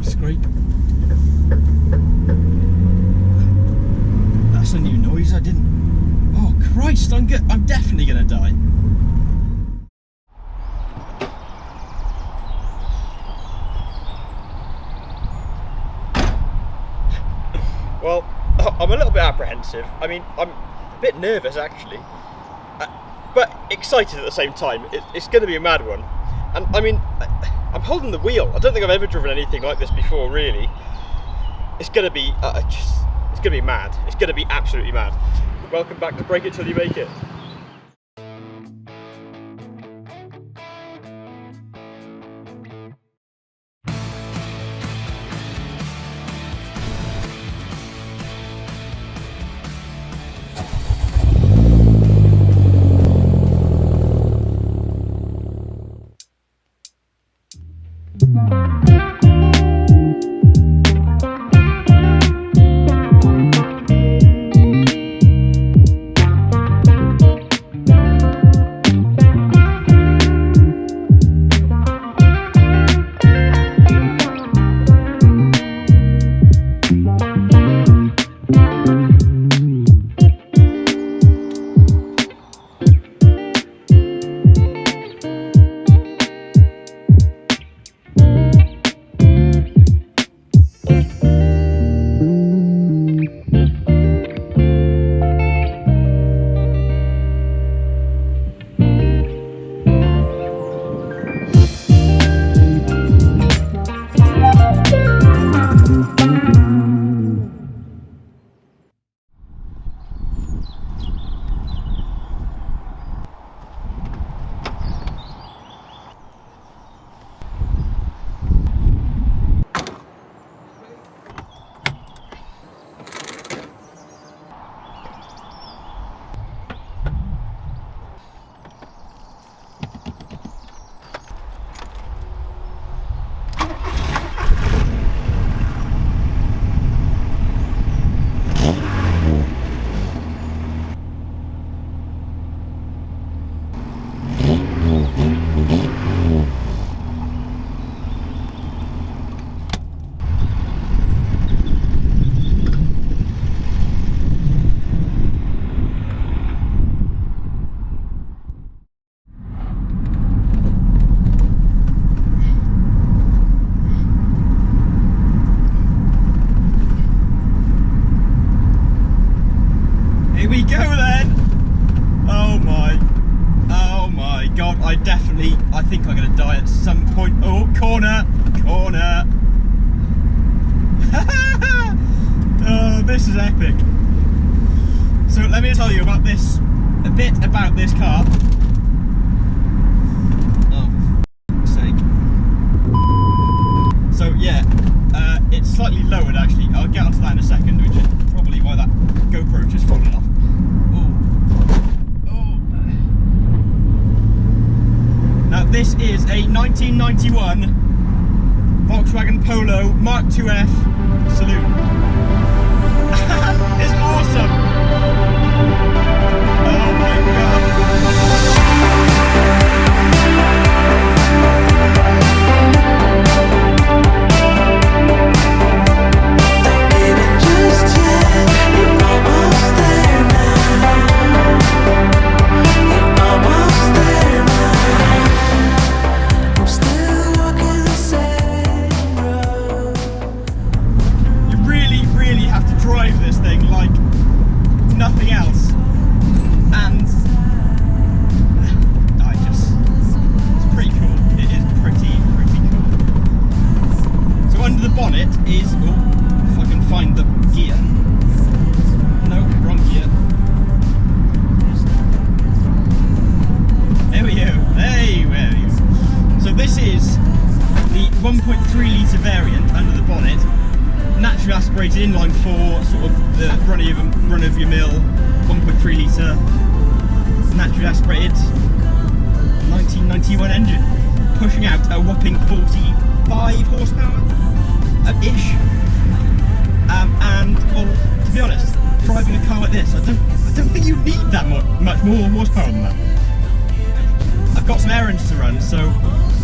Scrape. That's a new noise. I didn't. Oh Christ! I'm definitely gonna die. Well, I'm a little bit apprehensive. I mean, I'm a bit nervous actually, but excited at the same time. It's going to be a mad one. And I mean, I'm holding the wheel. I don't think I've ever driven anything like this before, really. It's going to be it's going to be mad. It's going to be absolutely mad. Welcome back to Break It Till You Make It. I think I'm going to die at some point. Oh, corner! Oh, this is epic. So let me tell you about this, a bit about this car. Oh, for fuck's sake. So yeah, it's slightly lowered actually. I'll get onto that in a second, which is probably why that GoPro just fallen off. Now this is a 1991 Volkswagen Polo Mark IIF Saloon. It's awesome! Oh my god! Aspirated inline 4, sort of the run of your mill 1.3 litre naturally aspirated 1991 engine, pushing out a whopping 45 horsepower ish. And well, to be honest, driving a car like this, I don't think you need that much more horsepower than that. I've got some errands to run, so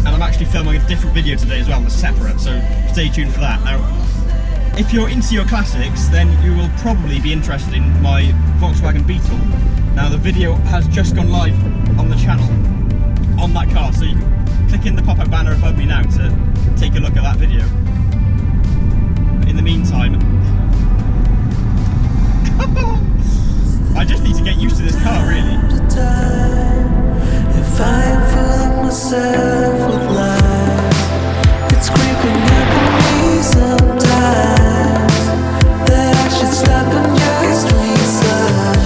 and I'm actually filming a different video today as well that's separate, so stay tuned for that. Now, if you're into your classics, then you will probably be interested in my Volkswagen Beetle. Now the video has just gone live on the channel on that car, so you can click in the pop-up banner above me now to take a look at that video. But in the meantime, I just need to get used to this car, really. If I am fooling myself with lies, it's creeping up on me sometimes that I should stop and just resign.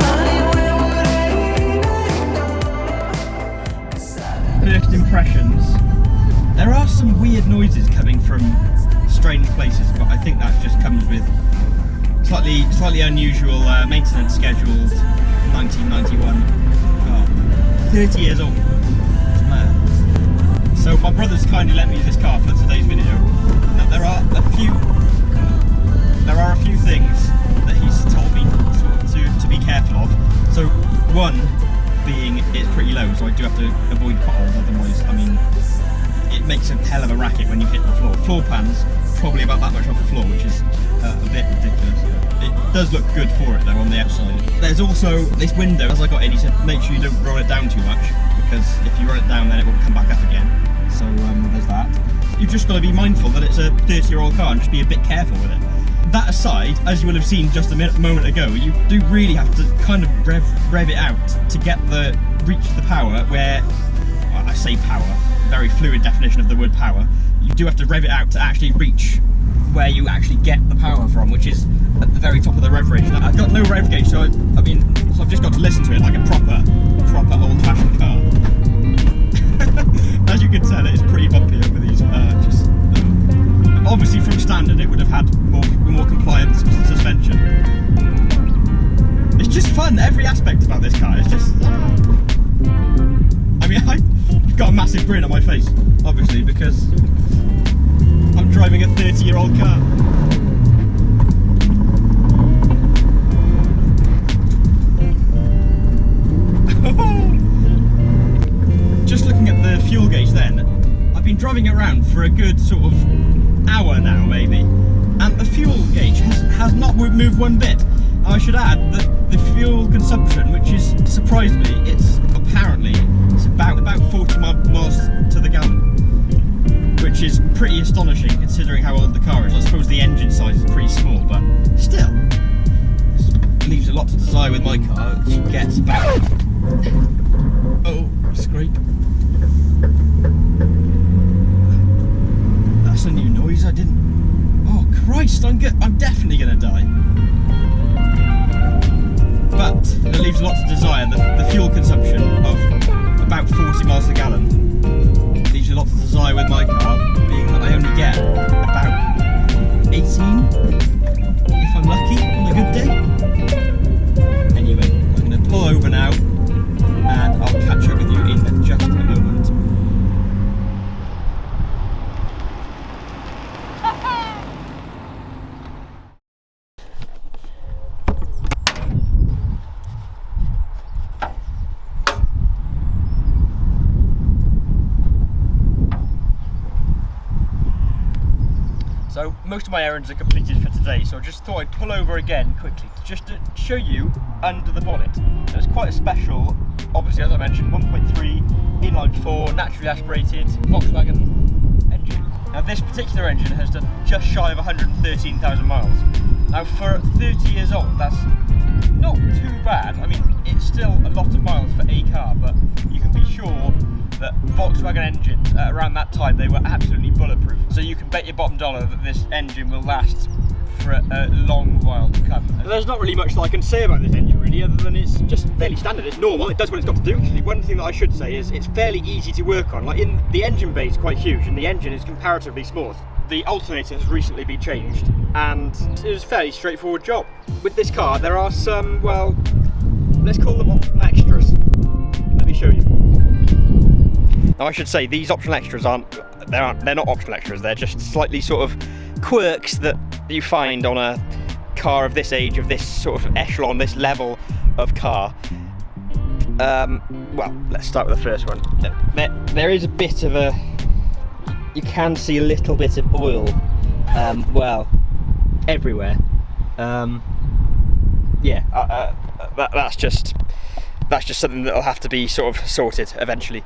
Honey, where would I even go? First impressions. There are some weird noises coming from strange places, but I think that just comes with slightly unusual maintenance scheduled 1991 car. 30 years old. It's mad. So my brother's kindly lent me this car for today's video. Now there are a few things that he's told me to be careful of. So one being it's pretty low, so I do have to avoid potholes, otherwise, I mean, it makes a hell of a racket when you hit the floor. Floor pans probably about that much off the floor, which is a bit ridiculous. It does look good for it though on the outside. There's also this window, as I got in, he said make sure you don't roll it down too much, because if you roll it down then it will come back up again. So there's that. You've just got to be mindful that it's a 30-year-old car and just be a bit careful with it. That aside, as you will have seen just a moment ago, you do really have to kind of rev it out to reach the power where, well, I say power, very fluid definition of the word power. You do have to rev it out to actually reach where you actually get the power from, which is at the very top of the rev range. Now, I've got no rev gauge, so I've just got to listen to it like a proper old-fashioned car. As you can tell, it's pretty bumpy over these. Obviously, from standard, it would have had more compliant suspension. It's just fun. Every aspect about this car is just. I mean, I've got a massive grin on my face, obviously, because I'm driving a 30-year-old car. Just looking at the fuel gauge then, I've been driving it around for a good sort of hour now maybe, and the fuel gauge has not moved one bit. I should add that the fuel consumption, which is surprised me, it's about 40 miles to the gallon, which is pretty astonishing considering how old the car is. I suppose the engine size is pretty small, but still, it leaves a lot to desire with my car, which gets about, oh, scrape. That's a new noise. I didn't. Oh Christ! I'm definitely gonna die. But it leaves a lot to desire. The fuel consumption of about 40 miles a gallon leaves a lot to desire with my car, being that I only get about 18, if I'm lucky, on a good day. Anyway, I'm gonna pull over now, and I'll catch up with you in just a moment. So most of my errands are completed for today, so I just thought I'd pull over again quickly just to show you under the bonnet. So it's quite a special, obviously as I mentioned, 1.3 inline 4 naturally aspirated Volkswagen engine. Now this particular engine has done just shy of 113,000 miles. Now for 30 years old, that's not too bad. I mean, it's still a lot of miles for a car, but you can be sure that Volkswagen engines around that time, they were absolutely bulletproof. So you can bet your bottom dollar that this engine will last for a long while to come. There's not really much that I can say about this engine really, other than it's just fairly standard. It's normal, it does what it's got to do. Actually, one thing that I should say is it's fairly easy to work on. Like the engine bay is quite huge and the engine is comparatively small. The alternator has recently been changed and it was a fairly straightforward job. With this car there are some, well, let's call them optional extras. Let me show you. Now I should say these optional extras they're not optional extras, they're just slightly sort of quirks that you find on a car of this age, of this sort of echelon, this level of car. well, let's start with the first one. There is a bit of a, you can see a little bit of oil, well, everywhere. Yeah, that's just something that'll have to be sort of sorted eventually.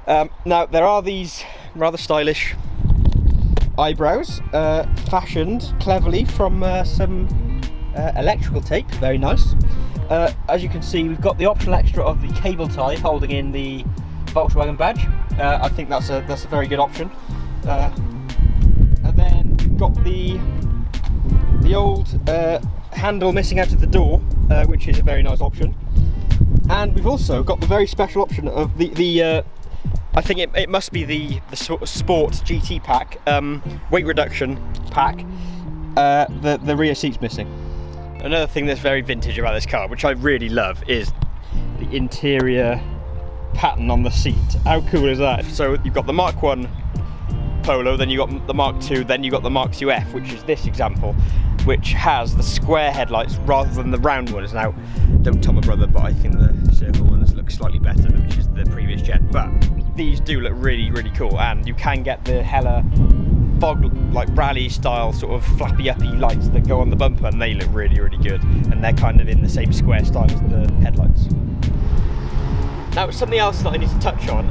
Now there are these rather stylish eyebrows, fashioned cleverly from some electrical tape. Very nice. As you can see, we've got the optional extra of the cable tie holding in the Volkswagen badge. I think that's a very good option. And then we've got the old handle missing out of the door, which is a very nice option. And we've also got the very special option of the I think it must be the sort of sport GT pack, weight reduction pack. The rear seat's missing. Another thing that's very vintage about this car, which I really love, is the interior pattern on the seat. How cool is that? So you've got the Mark 1 Polo, then you've got the Mark 2, then you've got the Mark 2F, which is this example, which has the square headlights rather than the round ones. Now, don't tell my brother, but I think the circle ones look slightly better, which is the previous gen. But these do look really, really cool, and you can get the hella fog, like rally style sort of flappy uppy lights that go on the bumper, and they look really, really good. And they're kind of in the same square style as the headlights. Now, something else that I need to touch on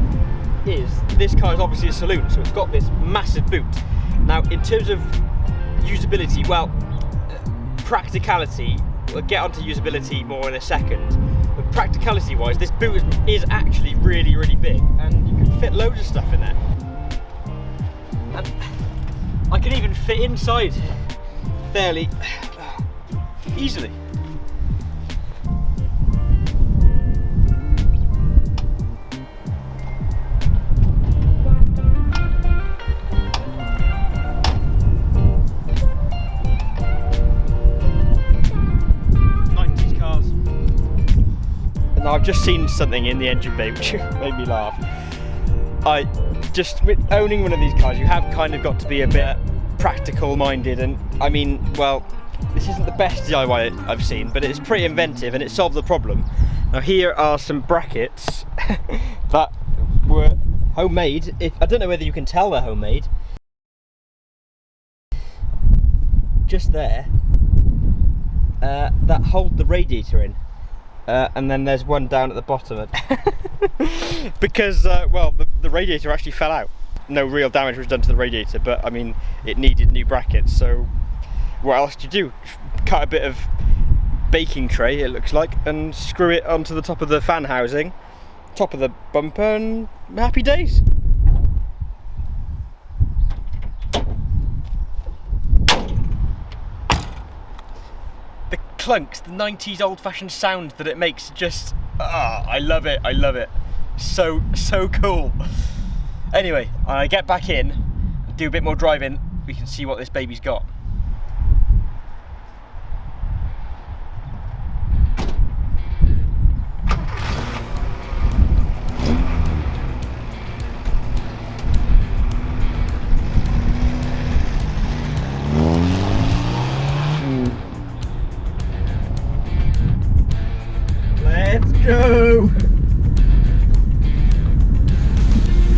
is this car is obviously a saloon, so it's got this massive boot. Now, in terms of usability, well, practicality, we'll get onto usability more in a second, but practicality wise, this boot is actually really, really big, and you can fit loads of stuff in there. And I can even fit inside fairly easily. I've just seen something in the engine bay which made me laugh. With owning one of these cars, you have kind of got to be a bit practical minded, and I mean, well, this isn't the best DIY I've seen, but it's pretty inventive and it solved the problem. Now here are some brackets that were homemade. I don't know whether you can tell they're homemade. Just there, that hold the radiator in. And then there's one down at the bottom because well, the radiator actually fell out. No real damage was done to the radiator, but I mean, it needed new brackets, so what else do you do? Cut a bit of baking tray, it looks like, and screw it onto the top of the fan housing, top of the bumper, and happy days. Clunks, the 90s old-fashioned sound that it makes, just I love it, I love it. So cool. Anyway, I get back in, do a bit more driving, we can see what this baby's got. Go!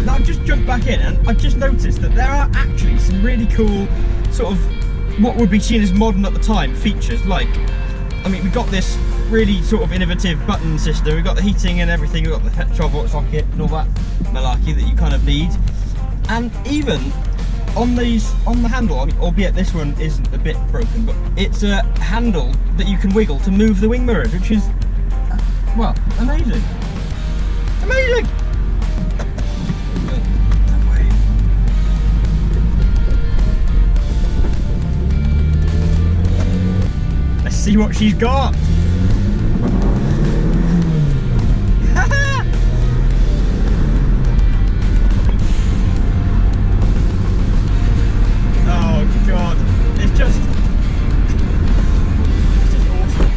Now I've just jumped back in and I've just noticed that there are actually some really cool sort of what would be seen as modern at the time features, like, I mean, we've got this really sort of innovative button system, we've got the heating and everything, we've got the 12-volt socket and all that malarkey that you kind of need, and even on the handle, I mean, albeit this one isn't a bit broken, but it's a handle that you can wiggle to move the wing mirrors, which is, well, amazing. Amazing! That way. Let's see what she's got. Oh God, it's just awesome.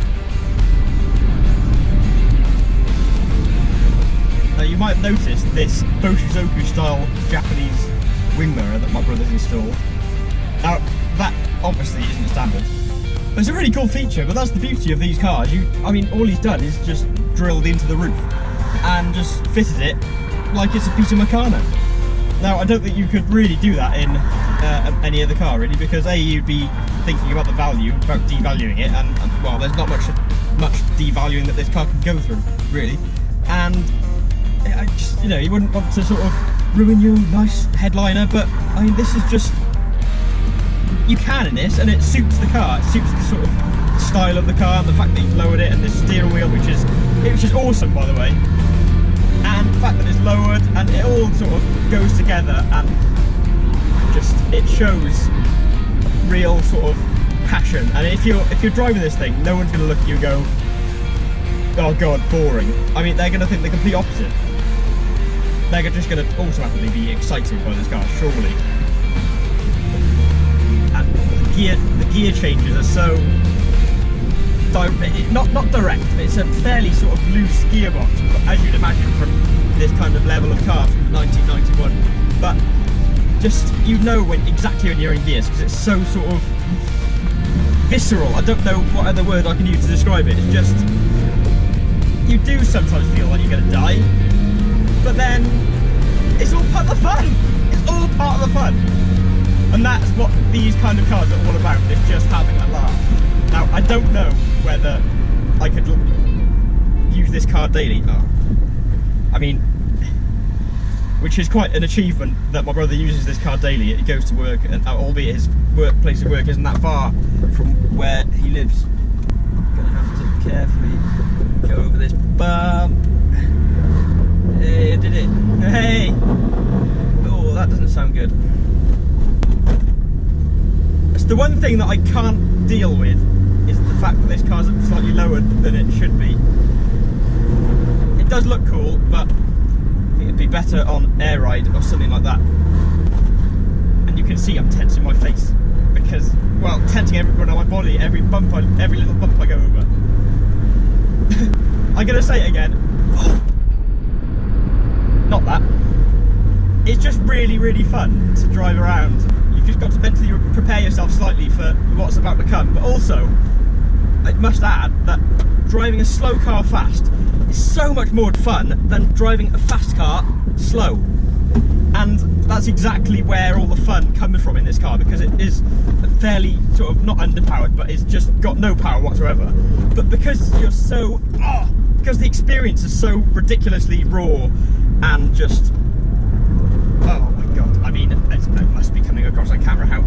You might have noticed this Boshizoku style Japanese wing mirror that my brother's installed. Now, that obviously isn't standard. It's a really cool feature, but that's the beauty of these cars. I mean, all he's done is just drilled into the roof. and just fitted it like it's a piece of Meccano. Now, I don't think you could really do that in any other car, really, because A, you'd be thinking about the value, about devaluing it, and well, there's not much devaluing that this car can go through, really. And I just, you know, you wouldn't want to sort of ruin your nice headliner, but I mean, this is just, you can in this, and it suits the car. It suits the sort of style of the car, and the fact that you've lowered it, and the steering wheel, which is awesome, by the way. And the fact that it's lowered, and it all sort of goes together, and just, it shows real sort of passion. And if you're driving this thing, no one's going to look at you and go, oh god, boring. I mean, they're going to think the complete opposite. They're just going to automatically be excited by this car, surely. And the gear changes are so not direct. It's a fairly sort of loose gearbox, as you'd imagine from this kind of level of car from 1991. But just, you know exactly when you're in gears, because it's so sort of visceral. I don't know what other word I can use to describe it. It's just, you do sometimes feel like you're going to die, but then it's all part of the fun. It's all part of the fun. And that's what these kind of cars are all about. It's just having a laugh. Now, I don't know whether I could use this car daily. I mean, which is quite an achievement that my brother uses this car daily. He goes to work, and albeit his place of work isn't that far from where he lives. Gonna have to carefully go over this bump. Hey, I did it. Hey! Oh, that doesn't sound good. It's the one thing that I can't deal with, is the fact that this car's slightly lower than it should be. It does look cool, but I think it'd be better on air ride or something like that. And you can see I'm tensing my face because, well, tensing everyone on my body, every little bump I go over. I'm gonna say it again. Oh. Not that. It's just really, really fun to drive around. You've just got to mentally prepare yourself slightly for what's about to come, but also, I must add that driving a slow car fast is so much more fun than driving a fast car slow. And that's exactly where all the fun comes from in this car, because it is fairly sort of not underpowered, but it's just got no power whatsoever. But because you're so, because the experience is so ridiculously raw and just, oh my god, I mean, it must be coming across on camera how,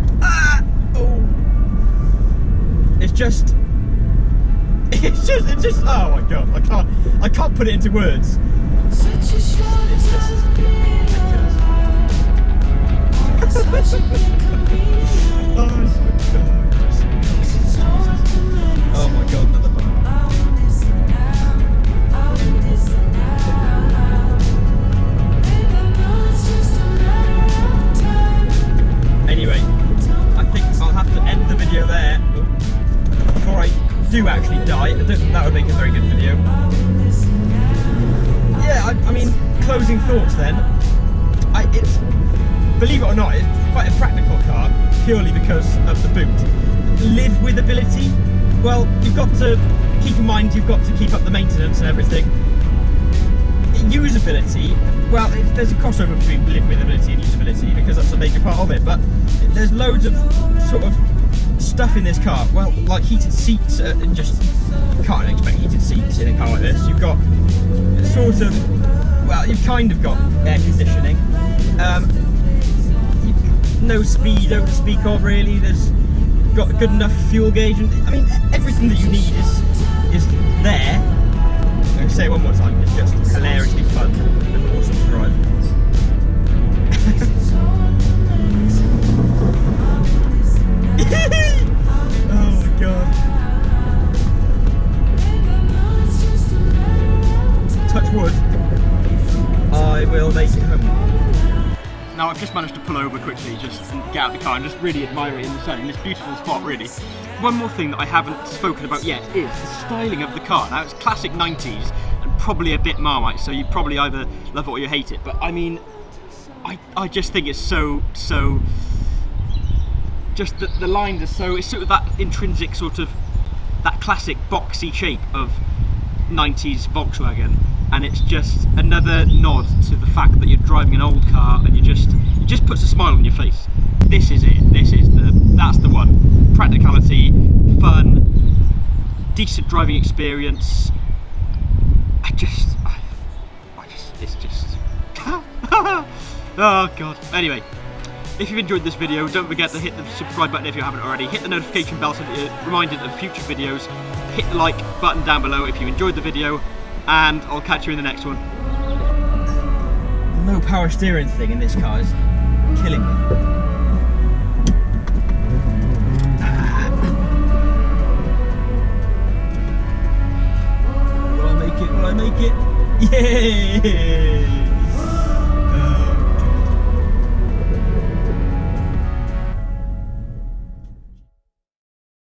it's just, oh my god, I can't put it into words. It's just ridiculous. Oh my god, another one. Anyway, I think I'll have to end the video there before I do actually die. I don't think that would make a very good video. Yeah, I mean, closing thoughts then. It's, believe it or not, it's quite a practical car, purely because of the boot. Live with ability, well, you've got to keep in mind you've got to keep up the maintenance and everything. Usability, well, there's a crossover between live with ability and usability, because that's a major part of it, but there's loads of sort of stuff in this car, well, like heated seats, just, you can't expect heated seats in a car like this. You've got sort of, well, you've kind of got air conditioning, no speedo to speak of really, there's got good enough fuel gauge, and I mean, everything that you need is there. I'm going to say it one more time, it's just hilariously fun and awesome to drive. Oh my god. Touch wood, I will make it home. Now I've just managed to pull over quickly, just get out of the car and just really admire it in the sun, in this beautiful spot really. One more thing that I haven't spoken about yet is the styling of the car. Now it's classic 90s and probably a bit Marmite, so you probably either love it or you hate it, but I mean, I just think it's so just the lines are so, it's sort of that intrinsic sort of, that classic boxy shape of 90s Volkswagen. and it's just another nod to the fact that you're driving an old car, and it just puts a smile on your face. This is it. That's the one. Practicality, fun, decent driving experience. It's just. Oh god. Anyway, if you've enjoyed this video, don't forget to hit the subscribe button if you haven't already. Hit the notification bell so that you're reminded of future videos. Hit the like button down below if you enjoyed the video, and I'll catch you in the next one. The no power steering thing in this car is killing me. Will I make it? Will I make it? Yay!